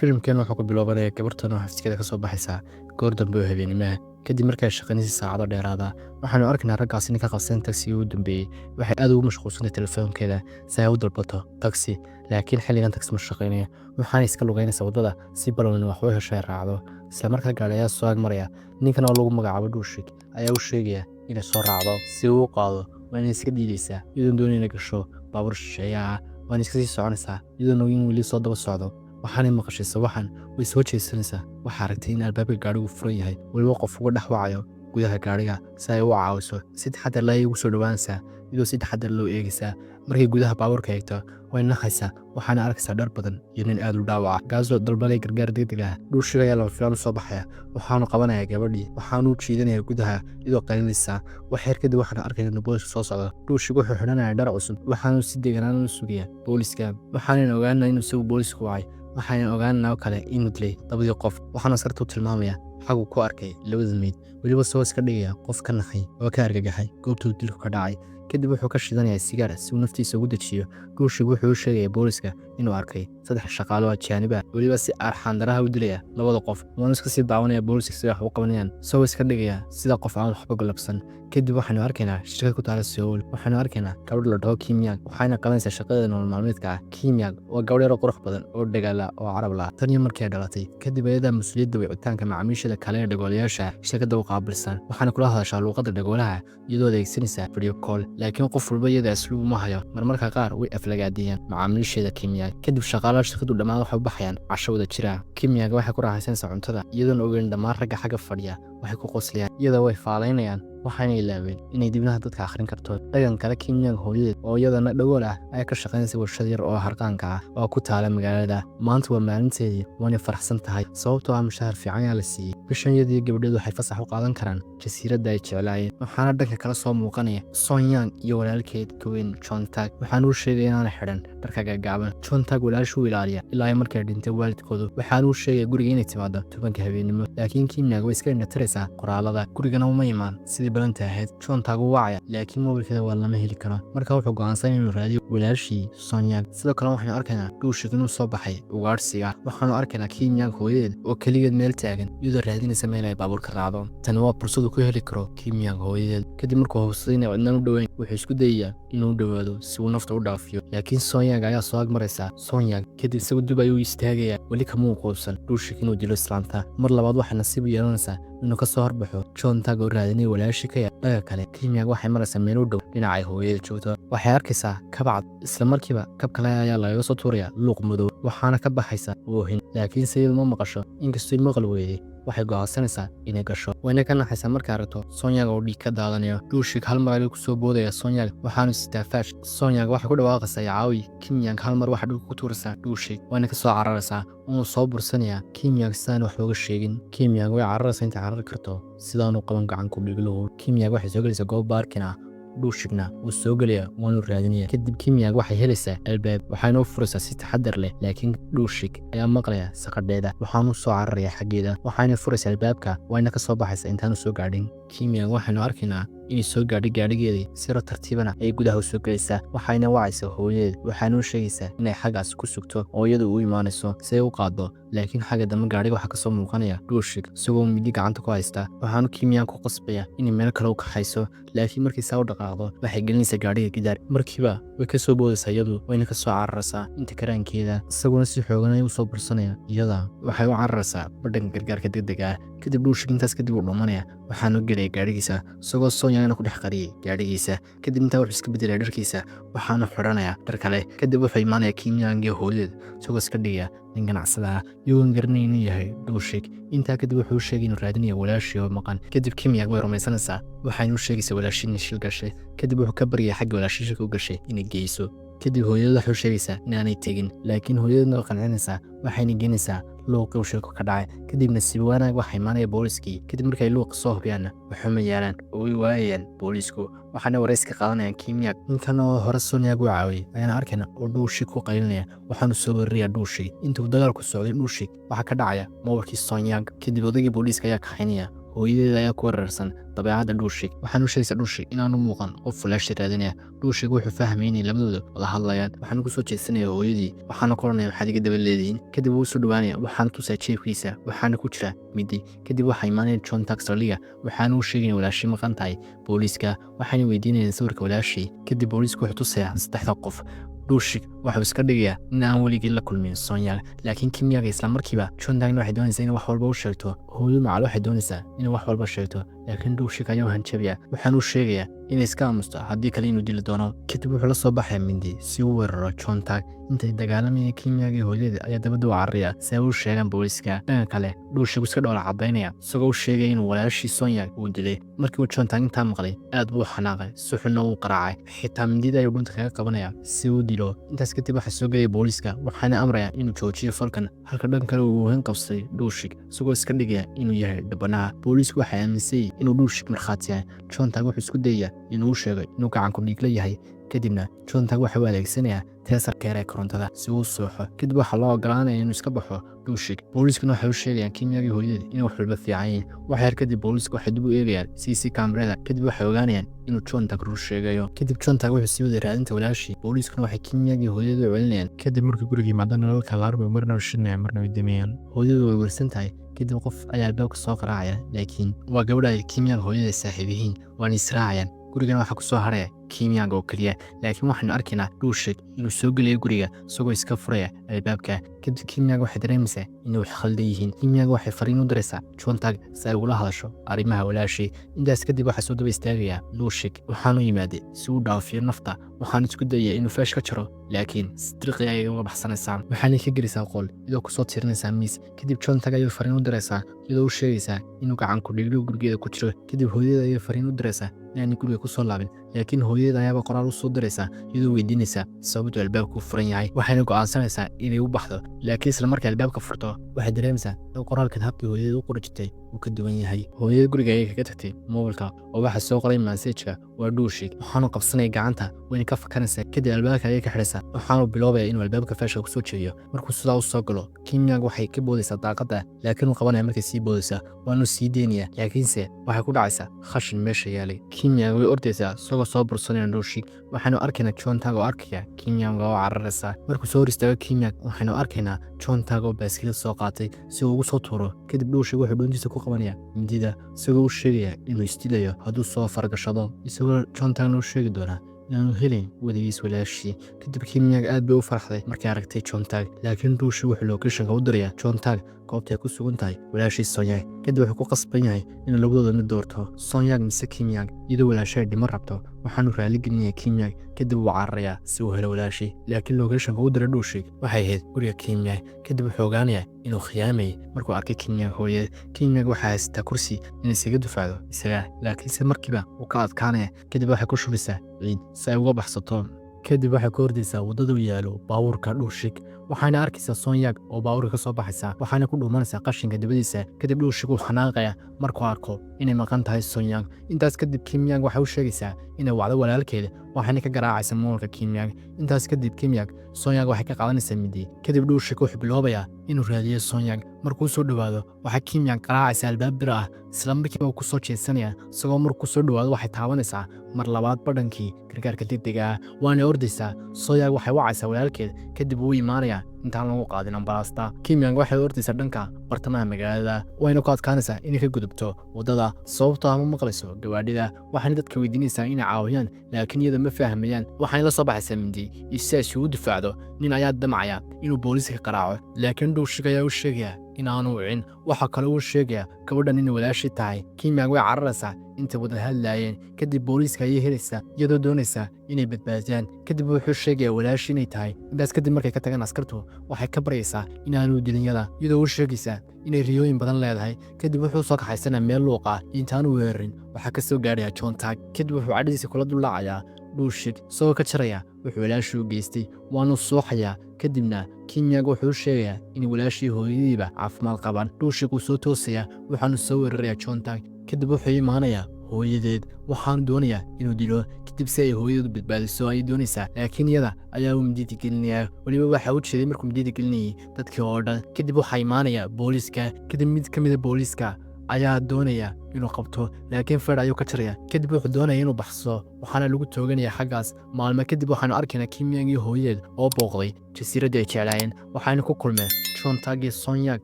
filimkan wuxuu ku bilaabanaya gabartan oo xabsigeeda ka soo baxaysa goor dambe oo habeenimo kadib markay shaqaynaysa saacado dheeraada waxaanu arkaynaa raggaas inay ka qabsadeen tagsigii ugu dambeeyey waxay aad ugu mashquulsantay telefoonkeeda si ay u dalbato tagsi laakiin xilligan tagsi ma shaqaynaya waxaana iska lugaynaysa waddada si balownin wax u hesho ay raacdo isla markaa gaadhi ayaa soo agmaraya ninkan oo lagu magacaabo dhuushig ayaa u sheegaya inay soo raacdo si uu u qaado waa inay iska diidaysaa iyadoon doonay inay gasho baabuur shisheeyaha waana iska sii soconaysaa iyadoon ogin weli soo daba socdo waxaanay maqashaysa waxan way soo jeesanaysaa waxaa aragtay in albaabka gaadhigu furan yahay weliba qof uga dhex wacayo gudaha gaadhiga si ay u caawiso si taxadar leh ayay ugu soo dhowaanaysaa iyadoo si taxadar loo eegaysaa markay gudaha baabuurka eegto way naqaysaa waxaana arkaysaa dhar badan iyo nin aad u dhaawaca gaasoo dalbanaya gargaar degdeg ah dhuushiga ayaa lama filaan u soo baxaya waxaanu qabanaya gabadhii waxaanuu jiidanaya gudaha iyadoo qaylinaysaa wax yar kadib waxaanu arkayna in booliska soo socdo dhuushig wuxuu xidhanaya dhar cusub waxaanuu si deganaan u sugaya booliska waxaanan ogaanaa inuu isagu boolisku wacay waxayna ogaanaa kale inuu dilay labadii qof waxaana askarta u tilmaamaya xaguu ku arkay labada meyd weliba soo iska dhigaya qof ka naxay oo ka argagaxay goobtuu dilku ka dhacay kadib wuxuu ka shidanayaa sigaar si uu naftiisa ugu dejiyo dhuushig wuxuu u sheegaya booliska inuu arkay 3 shaqaale oo ajaanib ah weliba si arxaandaraha u dilaya labada qof waana iska sii daawanaya booliska sida wax u qabanayaan soo iska dhigaya sida qof aan waxba galabsan kadib waxaanu arkaynaa shirkad ku taala Seoul waxaanu arkaynaa gabadh la dhaho Kim Yang waxayna qabanaysaa shaqada nolol maalmeedka ah Kim Yang waa gabadh yar oo qurux badan oo dhagaala oo carab la tan iyo markii ay dhalatay kadib ayada mas'uuliyadda wicitaanka macaamiisha kale ee dhagoolayaasha shirkadda u qaabilsan waxaana kula hadashaa luqadda dhagoolaha iyadoo adeegsanaysa video call laakiin qof walba iyada asluub ma hayo marmarka qaar way aflagaadiyaan macaamiisheeda Kim Yang kadib shaqaalaha shirkaddu dhammaan waxay u baxayaan casho wada jira Kim Yang waxay ku raaxaysanaysaa cuntada iyadoon ogeyn dhammaan ragga xagga fadhiya waxay ku qoslayaan iyadoo way faalaynayaan waxayna ilaaween inay dibnaha dadka akhrin karto dhagan kale Kim Yang hooyadeed oo iyadana dhagool ah ayaa ka shaqaynaysa warshad yar oo harqaanka ah oo ku taala magaalada maanta waa maalinteedii waana faraxsan tahay sababtoo ah mushaar fiican ayaa la siiyey bishan iyadii gabadheedu waxay fasax u qaadan karaan jasiiradda ay jeclaayeen waxaana dhanka kala soo muuqanaya Son Yang iyo walaalkeed Gwen John Tag waxaana uu sheegay inaanay xidhan dharka gaagaaban John Tag walaashuu ilaaliya ilaa markay dhintay waalidkoodu waxaana uu sheegay guriga inay timaado 10 habeenimo laakiin Kim Yang way iska indhatiraysaa qoraalada gurigana uma imaan sidii balanta ahayd John Tag wuu wacaya laakiin mobilkeeda waa lama heli karo marka wuxuu go'aansan inuu raadiyo walaashii Son Yang sidoo kale waxaanu arkaynaa dhuushig inuu soo baxay ugaarsiga waxaanu arkaynaa Kim Yang hooyadeed oo keligeed meel taagan iyadoo raadinaysa meel ay baabuur ka raacdo tani waa fursad uu ku heli karo Kim Yang hooyadeed kadib markuu hubsaday inay cidna u dhoweyn wuxuu isku dayayaa inuu dhawaado si uu nafta u dhaafiyo laakiin Son Yang ayaa soo agmaraysa Son Yang kadib isagu dib ayuu istaagaya weli kama quusan dhuushig inuu dilo islaanta mar labaad waxaa nasiib u yeelanaysaa inuu ka soo horbaxo John Tag oo raadinay walaashii ka yar dhaga kale Kim Yang waxay maraysaa meel u dhow dhinacay hooyada joogto waxay arkaysaa kabcad isla markiiba kab kale ayaa laga soo tuuraya luuq madow waxaana ka baxaysa oohin laakiin sayid ma maqasho inkastoo maqal weeyay waxay go'aansanaysaa inay gasho wayna ka naxaysaa markay aragto Son Yang oo dhiig ka daadanayo dhuushig hal mar ayuu ku soo boodaya Son Yang waxaanu istaafash Son Yang waxay ku dhawaaqaysaa caawi Kim Yang hal mar waxa dhulka ku tuuraysaa dhuushig wayna ka soo cararaysaa uu soo bursanaya Kim Yang sidaan wax looga sheegin Kim Yang way cararaysaa inta carar karto sidaanu qaban gacan ku dhiglo Kim Yang waxay soo galaysaa goob baarkin ah dhuushigna wuu soo galaya waanu raadinaya kadib Kim Yang waxay helaysaa albaab waxayna u furaysaa si taxadar leh laakiin dhuushig ayaa maqlaya saqadheeda waxaanu soo cararaya xaggeeda waxayna furaysaa albaabka wayna ka soo baxaysaa intaanu soo gaadhin Kim Yang waxaynu arkaynaa inay soo gaadhay gaadhigeedii si tartiibana ay gudaha u soo galaysaa waxayna wacaysaa hooyadeed waxaana u sheegaysaa inay xaggaas ku sugto oo iyadu u imaanayso si ay u qaado laakiin xagga dambe gaadhiga waxaa ka soo muuqanaya dhuushig isagoo midi gacanta ku haysta waxaanu Kim Yang ku qasbaya inay meel kale u kaxayso laakiin markii saa u dhaqaaqdo waxay gelinaysaa gaadhiga gidaar markiiba way ka soo boodaysaa iyadu wayna ka soo cararaysaa inta karaankeeda isaguna si xoogan ay u soo bursanaya iyada waxay u cararaysaa badhanka gargaarka degdega ah kadib dhuushig intaas kadib u dhumanaya waxaanu gelaya gaadhigiisa isagoo Son Yang ku dhex qariyay gaadhigiisa kadib intaa wuxuu iska bedelay dharkiisa waxaanu xidhanaya dhar kale kadib wuxuu imaanaya Kim Yang iyo hooyadeed isagoo iska dhigaya nin ganacsada ah iyagoon garanay inuu yahay dhuushig intaa kadib wuxuu u sheegay inuu raadinayo walaashii oo maqan kadib Kim Yang way rumaysanaysaa waxayna u sheegaysaa walaashii inay shil gashay kadib wuxuu ka baryay xagga walaashii shilka u gashay inay geyso kadib hooyada waxay u sheegaysaa inaanay tegin laakiin hooyadana way qancinaysaa waxayna geenaysaa luuqii shilku ka dhacay kadibna si wanaag waxa imaanaya booliskii kadib markay luuq soo hubiyaanna waxuma yeelaan oo way waayeen boolisku waxaana warayska qaadanayaan Kim Yang intan oo hore Son Yang u caawiyay ayaana arkayna oo dhuushig ku qaylinaya waxaanu soo warriyaa dhuushig intuu dagaalku socday dhuushig waxa ka dhacaya moobilkii Son Yang kadib odagii booliska ayaa kaxaynaya hooyadeed ayaa ku weerarsan dabeecadda dhuushig waxaana u sheegaysaa dhuushig inaanu muuqan qof walaashii raadinaya dhuushig wuxuu fahmay inay labadooda wada hadlayaan waxaana ku soo jeedsanaya hooyadii waxaana ku oranaya waxaad iga daba leedihiin kadib wuu soo dhawaanaya waxaana tusaa jeebkiisa waxaana ku jira midi kadib waxaa imaanaya John Taxaliga waxaana u sheegaya walaashii maqan tahay booliiska waxaana weydiinayaan sawirka walaashii kadib booliisku wuxuu tusayaa saddexda qof dhuushig waxuu iska dhigayaa in aan weligii la kulmin Sonya laakiin Kim-yaga isla markiiba Chon-tang waxay doonaysaa inay wax walba u sheegto hooyo macal waxay doonaysaa inay wax walba sheegto laakiin dhuushig ayaa hanjabaya waxaana u sheegayaa inay iska aamusto haddii kale inuu dili doono kadib wuxuu la soo baxaya mindi si uu weeraro Chon-tang intay dagaalamayeen Kim-yaga iyo hooyada ayaa dabada u cararaya si ay u sheegaan booliiska dhanka kale dhuushig iska dhoola cadaynaya isagoo u sheegaya inuu walaashii Sonya uu dilay markii uu Chon-tang intaa maqlay aad buu xanaaqay si xunna uu qaraacay xitaa mindida ayuu dhunta kaga qabanaya si uu dilo intaas kadib waxaa soo gelaya booliiska waxaana amraya inuu joojiyo falkan halka dhan kale uu weyn qabsaday dhuushig isagoo iska dhigaya inuu yahay dhibanaha booliisku waxay aaminsan inuu dhuushig markhaati yahay Chon-tang wuxuu isku dayaya inuu sheegay inuu gacan ku dhiigla yahay kadibna Chon-tang waxa uu adeegsanayaa teesarkeera korontada si uu sooxo kadib waxaa loo ogolaanaya inuu iska baxo dhuushig booliiskuna waxay u sheegayaan Kim-yaga iyo hooyada inay wax walba fiican yihiin wax yar kadib booliisku waxay dib u eegayaan CC kamerada kadib waxay ogaanayaan inuu Chon-tang run sheegayo kadib Chon-tang wuxuu sii waday raadinta walaashii booliiskuna waxay Kim-yaga iyo hooyada u celinayaan kadib markii guriga yimaadaan nalalka alarm marna u shidnaya marna way dameeyaan hooyadu way warsan tahay kadib qof ayaa albaabka soo qaraacaya laakiin waa gabadha ay Kim-yaga hooyada saaxiib yihiin waana israacayaan gurigana waxaa ku soo haraya Kim-yaga oo kaliya laakiin waxaanu arkaynaa dhuushig inuu soo gelaya guriga isagoo iska furaya albaabka kadib Kim-yaga waxay dareemaysaa inay wax khaldan yihiin Kim-yaga waxay fariin u diraysaa Chon-tang si ay ugula hadasho arrimaha walaashii intaas kadib waxaa soo daba istaagaya dhuushig waxaanu yimaaday si uu dhaafiyo nafta waxaana isku dayaya inuu feesh ka jaro laakiin sidriqi ayay uga baxsanaysaa waxaana ka gelaysaa qol iyadoo kusoo tirinaysaa miis kadib Chon-tang ayay fariin u diraysaa iyadoo u sheegaysaa inuu gacan ku dhiiglo gurigeeda ku jiro kadib hooyada ayay fariin u diraysaa inaanay guriga ku soo laabin laakiin hooyada ayaaba qoraal u soo diraysaa iyadoo weydiinaysaa sababta albaabku u furan yahay waxayna go'aansanaysaa inay u baxdo laakiin isla markay albaabka furto waxay dareemaysaa in qoraalkan habkii hooyada u qori jirtay uu ka duwan yahay hooyada guriga ayay kaga tagtay mobilka oo waxaa soo qoray maseejka waa dhuushig waxaanu qabsanaya gacanta wayna ka fakanaysaa kadib albaabka ayay ka xidhaysaa waxaanu biloobaya inuu albaabka feesha kusoo jeediyo markuu sidaa u soo galo Kim-yaga waxay ka boodaysaa daaqadda laakiin uu qabanaya markay sii boodaysaa waanu sii deynaya laakiinse waxay ku dhacaysaa khashin meesha yaalay Kim-yaga way ordaysaa isagoo soo bursanaya dhuushig waxaanu arkaynaa Chon-tang oo arkaya Kim-yaga oo cararaysa markuu soo hor istaago Kim-yaga waxaanu arkaynaa Chon-tang oo baaskiil soo qaatay si uu ugu soo tuuro kadib dhuushig wuxuu dhoontiisa ku qabanaya mindida isagoo u sheegaya inuu isdilayo hadduu soo fargashado isagoo Chon-tang u sheegi doonaa inaanu helin weligiis walaashii kadib Kim-yaga aad bay u farxday markay aragtay Chon-tang laakiin dhuushig wuxuu locationka u dirayaa Chon-tang goobtay ku sugan tahay walaashii Sonya kadib wuxuu ku qasban yahay inuu labadooda mid doorto Sonya mise Kim-yaga iyadoo walaashay dhimo rabto waxaanu raali gelinaya Kim-yaga kadib uu cararayaa si uu helo walaashii laakiin locationka u diray dhuushig waxay ahayd guriga Kim-yaga kadib wuxuu ogaanayaa inuu khiyaamayay markuu arkay Kim-yaga hooyada Kim-yaga waxaa haystaa kursi inay isaga dufacdo isaga laakiinse markiiba uu ka adkaanaya kadib waxay ku shubaysaa ciid si ay uga baxsato kadib waxay ku ordaysaa waddada u yaalo baabuurka dhuushig waxaana arkaysaa Sonya oo baabuurka ka soo baxaysa waxaana ku dhuumanaysaa qashinka dabadiisa kadib dhuushig uu xanaaqaya markuu arko inay maqan tahay Sonya intaas kadib Kim-yaga waxay u sheegaysaa inay wacdo walaalkeeda waxaana ka garaacaysaa moolka Kim-yaga intaas kadib Kim-yaga Sonya waxay ka qaadanaysaa midi kadib dhuushig wuxuu biloobayaa inuu raadiyo Sonya markuu soo dhawaado waxaa Kim-yaga garaacaysaa albaab bir ah isla markiiba uu ku soo jeesanaya isagoo markuu soo dhawaado waxay taabanaysaa mar labaad badhankii gargaarka degdega ah waana ordaysaa Sonya waxay wacaysaa walaalkeeda kadib uu imaanaya intaan lagu qaadin ambalaasta Kim-yaga waxay ordaysaa dhanka bartamaha magaalada wayna ku adkaanaysaa inay ka gudubto waddada sababtoo ma maqlayso gawaadhida waxaana dadka weydiinaysaa inay caawiyaan laakiin iyada ma fahmayaan waxaana la soo baxaysaa mindi isaas uu difaacdo nin ayaa damacaya inuu booliiska qaraaco laakiin dhuushig ayaa u sheegaya inaanu wicin waxa kale uu sheegaya gabadhan inay walaashii tahay Kim-yaga way cararaysaa intay wada hadlaayeen kadib booliiska ayay helaysaa iyadoo doonaysaa inay badbaadiyaan kadib wuxuu sheegaya walaashii inay tahay intaas kadib markay ka tagaan askartu waxay ka baryaysaa inaanu dilinyada iyadoo u sheegaysaa inay riyooyin badan leedahay kadib wuxuu soo kaxaysanaa meel luuqa intaanu weerarin waxaa ka soo gaaraya Chon-tang kadib wuxuu cadhadiisa kula dullaacayaa dhuushig isagoo ka jaraya wuxuu walaashii u geystay waanu suuxayaa kadibna Kim-yaga wuxuu sheegayaa in walaashii hooyadiiba caafimaad qabaan dhuushig uu soo toosaya waxaanu soo weerarayaa Chon-tang kadib wuxuu imaanayaa hooyadeed waxaanu doonayaa inuu dilo kadib si ay hooyadu badbaadiso ayay doonaysaa laakiin iyada ayaa uu midida gelinayaa weliba waxaa u jeeday markuu midida gelinayay dadkii oo dhan kadib waxaa imaanaya booliiska kadib mid ka mida booliiska ayaa doonaya inuu qabto laakiin Fred ayuu ka jaraya kadib wuxuu doonaya inuu baxso waxaana lagu tooganaya xaggaas maalmo kadib waxaanu arkaynaa Kim Myung iyo hooyadeed oo booqday jasiiradda ay jeclaayeen waxayna ku kulmeen Chon Tag iyo Son Yak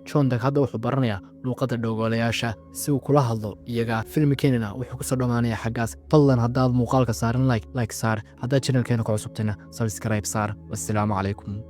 Chon Tag hadda wuxuu baranayaa luuqadda dhoogoolayaasha si uu kula hadlo iyaga filmkeenana wuxuu kusoo dhammaanaya xaggaas fadlan haddaad muuqaalka saaran like saar haddaad channelkeena ku cusubtayna subscribe saar wassalaamu calaykum